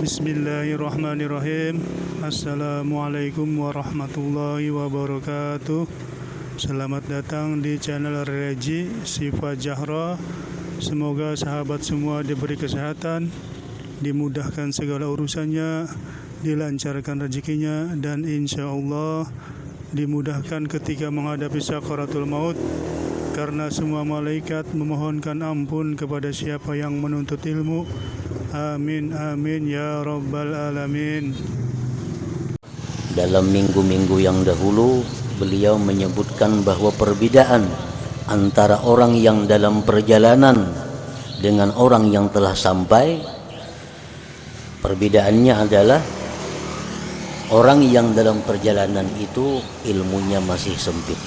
Bismillahirrahmanirrahim. Assalamualaikum warahmatullahi wabarakatuh. Selamat datang di channel Reji Sifa Jahra. Semoga sahabat semua diberi kesehatan, dimudahkan segala urusannya, dilancarkan rezekinya, dan insya Allah dimudahkan ketika menghadapi sakaratul maut, karena semua malaikat memohonkan ampun kepada siapa yang menuntut ilmu. Amin amin ya rabbal alamin. Dalam minggu-minggu yang dahulu beliau menyebutkan bahwa perbedaan antara orang yang dalam perjalanan dengan orang yang telah sampai, perbedaannya adalah orang yang dalam perjalanan itu ilmunya masih sempit,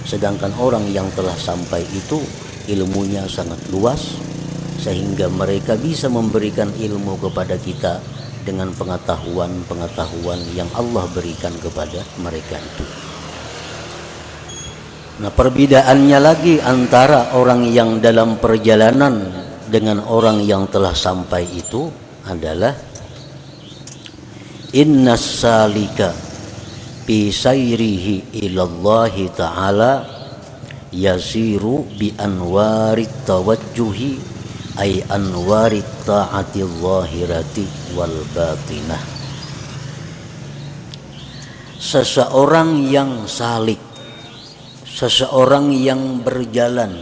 sedangkan orang yang telah sampai itu ilmunya sangat luas, sehingga mereka bisa memberikan ilmu kepada kita dengan pengetahuan-pengetahuan yang Allah berikan kepada mereka itu. Nah, perbedaannya lagi antara orang yang dalam perjalanan dengan orang yang telah sampai itu adalah innas salika bi sayrihi ilallahi ta'ala yasiru bi anwarit tawajjuhi ay anwarit ta'atil zahirati wal batinah. Seseorang yang salik, seseorang yang berjalan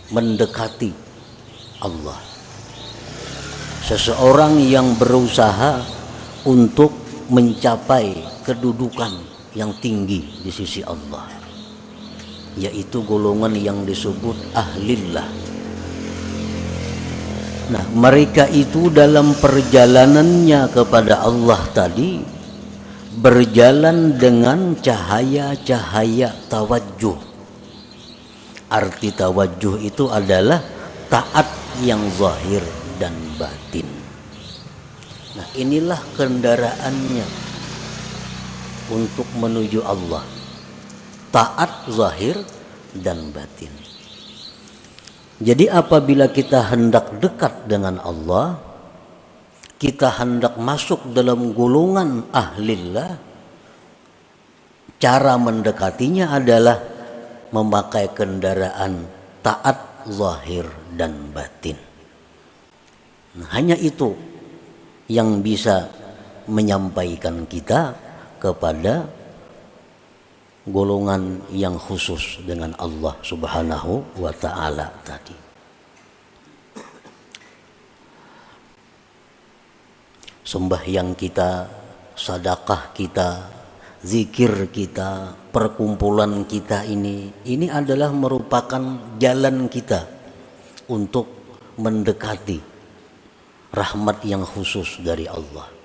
mendekati Allah, seseorang yang berusaha untuk mencapai kedudukan yang tinggi di sisi Allah, yaitu golongan yang disebut ahlillah. Nah, mereka itu dalam perjalanannya kepada Allah tadi berjalan dengan cahaya-cahaya tawajjuh. Arti tawajjuh itu adalah taat yang zahir dan batin. Nah, inilah kendaraannya untuk menuju Allah, taat zahir dan batin. Jadi apabila kita hendak dekat dengan Allah, kita hendak masuk dalam golongan ahlillah, cara mendekatinya adalah memakai kendaraan taat zahir dan batin. Nah, hanya itu yang bisa menyampaikan kita kepada golongan yang khusus dengan Allah Subhanahu wa ta'ala tadi. Sembahyang kita, sedekah kita, zikir kita, perkumpulan kita ini adalah merupakan jalan kita untuk mendekati rahmat yang khusus dari Allah.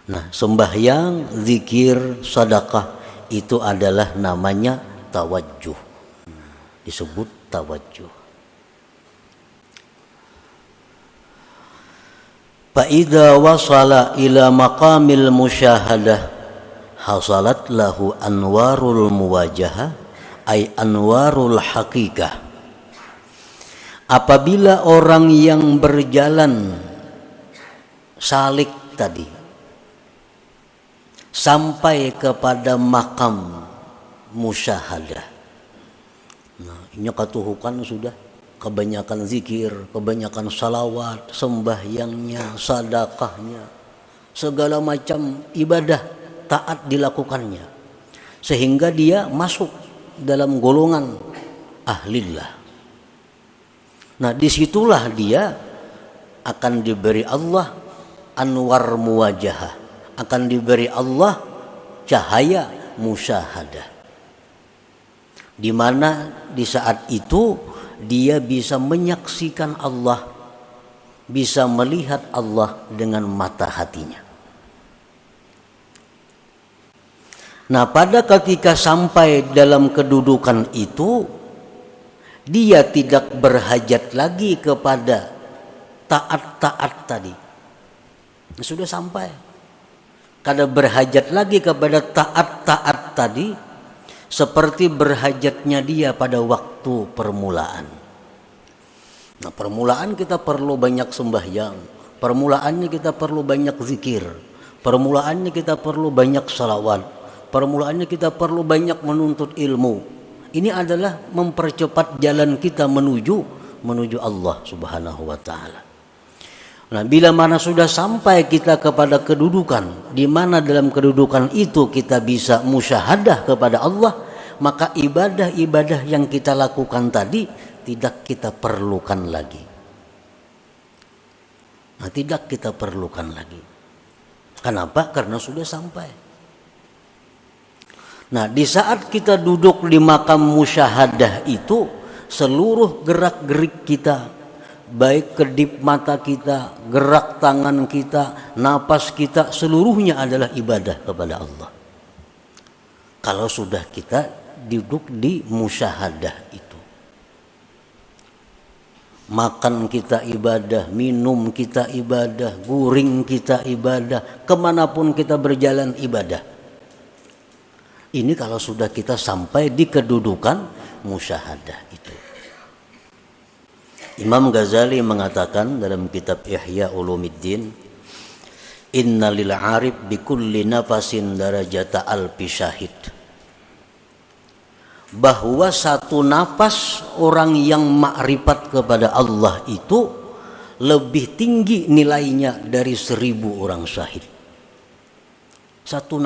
Nah, sembahyang, zikir, sedekah itu adalah namanya tawajjuh. Disebut tawajjuh. Fa idza wasala ila maqamil musyahadah hasalat lahu anwarul muwajahah ay anwarul haqiqah. Apabila orang yang berjalan salik tadi sampai kepada makam musyahadah. Nah, ini katuhukan sudah kebanyakan zikir, kebanyakan salawat, sembahyangnya, sedekahnya, segala macam ibadah taat dilakukannya, sehingga dia masuk dalam golongan ahlillah. Nah, disitulah dia akan diberi Allah anwar muwajahah, akan diberi Allah cahaya musyahadah, di mana di saat itu dia bisa menyaksikan Allah, bisa melihat Allah dengan mata hatinya. Nah, pada ketika sampai dalam kedudukan itu, dia tidak berhajat lagi kepada taat-taat tadi. Sudah sampai. Kada berhajat lagi kepada taat-taat tadi, seperti berhajatnya dia pada waktu permulaan. Nah, permulaan kita perlu banyak sembahyang, permulaannya kita perlu banyak zikir, permulaannya kita perlu banyak salawat, permulaannya kita perlu banyak menuntut ilmu. Ini adalah mempercepat jalan kita menuju Allah Subhanahu wa taala. Nah, bila mana sudah sampai kita kepada kedudukan di mana dalam kedudukan itu kita bisa musyahadah kepada Allah, maka ibadah-ibadah yang kita lakukan tadi tidak kita perlukan lagi. Nah, tidak kita perlukan lagi. Kenapa? Karena sudah sampai. Nah, di saat kita duduk di makam musyahadah itu, seluruh gerak-gerik kita, baik kedip mata kita, gerak tangan kita, napas kita, seluruhnya adalah ibadah kepada Allah. Kalau sudah kita duduk di musyahadah itu. Makan kita ibadah, minum kita ibadah, guring kita ibadah, kemanapun kita berjalan ibadah. Ini kalau sudah kita sampai di kedudukan musyahadah itu. Imam Ghazali mengatakan dalam kitab Ihya Ulumuddin, Inna lil arif bi kulli nafasin darajata alfi syahid. Bahwa satu nafas orang yang makrifat kepada Allah itu lebih tinggi nilainya dari 1000 orang syahid. Satu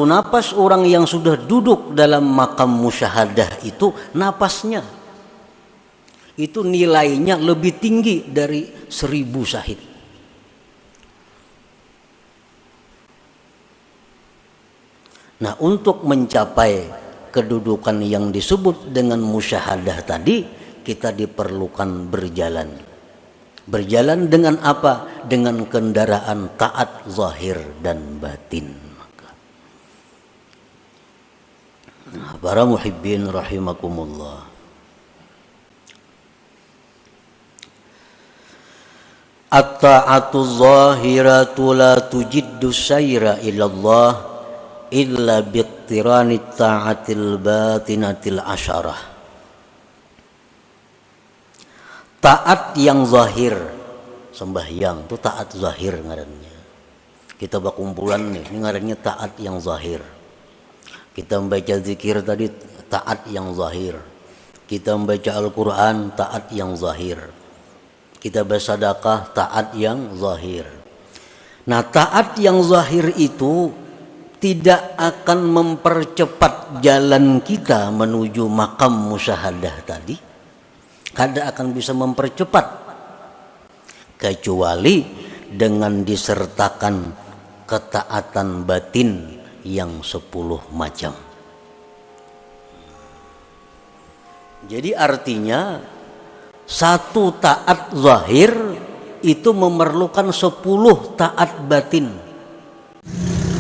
nafas orang yang sudah duduk dalam makam musyahadah itu, napasnya itu nilainya lebih tinggi dari 1000 syahid. Nah, untuk mencapai kedudukan yang disebut dengan musyahadah tadi, kita diperlukan berjalan. Berjalan dengan apa? Dengan kendaraan taat zahir dan batin. Nah, para muhibbin rahimakumullah. At-ta'atu zahiratu la tujiddu sayra ilallah illa biqtirani ta'atil batinatil asyarah. Taat yang zahir, sembahyang itu taat zahir ngarannya. Kita berkumpulan nih, ini ngarannya taat yang zahir. Kita membaca zikir tadi taat yang zahir. Kita membaca Al-Quran taat yang zahir. Kita bersedekah taat yang zahir. Nah, taat yang zahir itu tidak akan mempercepat jalan kita menuju makam musyahadah tadi. Kada akan bisa mempercepat kecuali dengan disertakan ketaatan batin yang 10 macam. Jadi artinya satu taat zahir itu memerlukan 10 taat batin.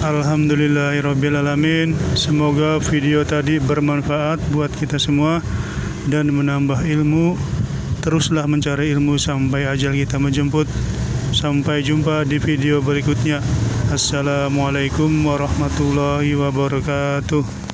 Alhamdulillahirrabbilalamin. Semoga video tadi bermanfaat buat kita semua dan menambah ilmu. Teruslah mencari ilmu sampai ajal kita menjemput. Sampai jumpa di video berikutnya. Assalamualaikum warahmatullahi wabarakatuh.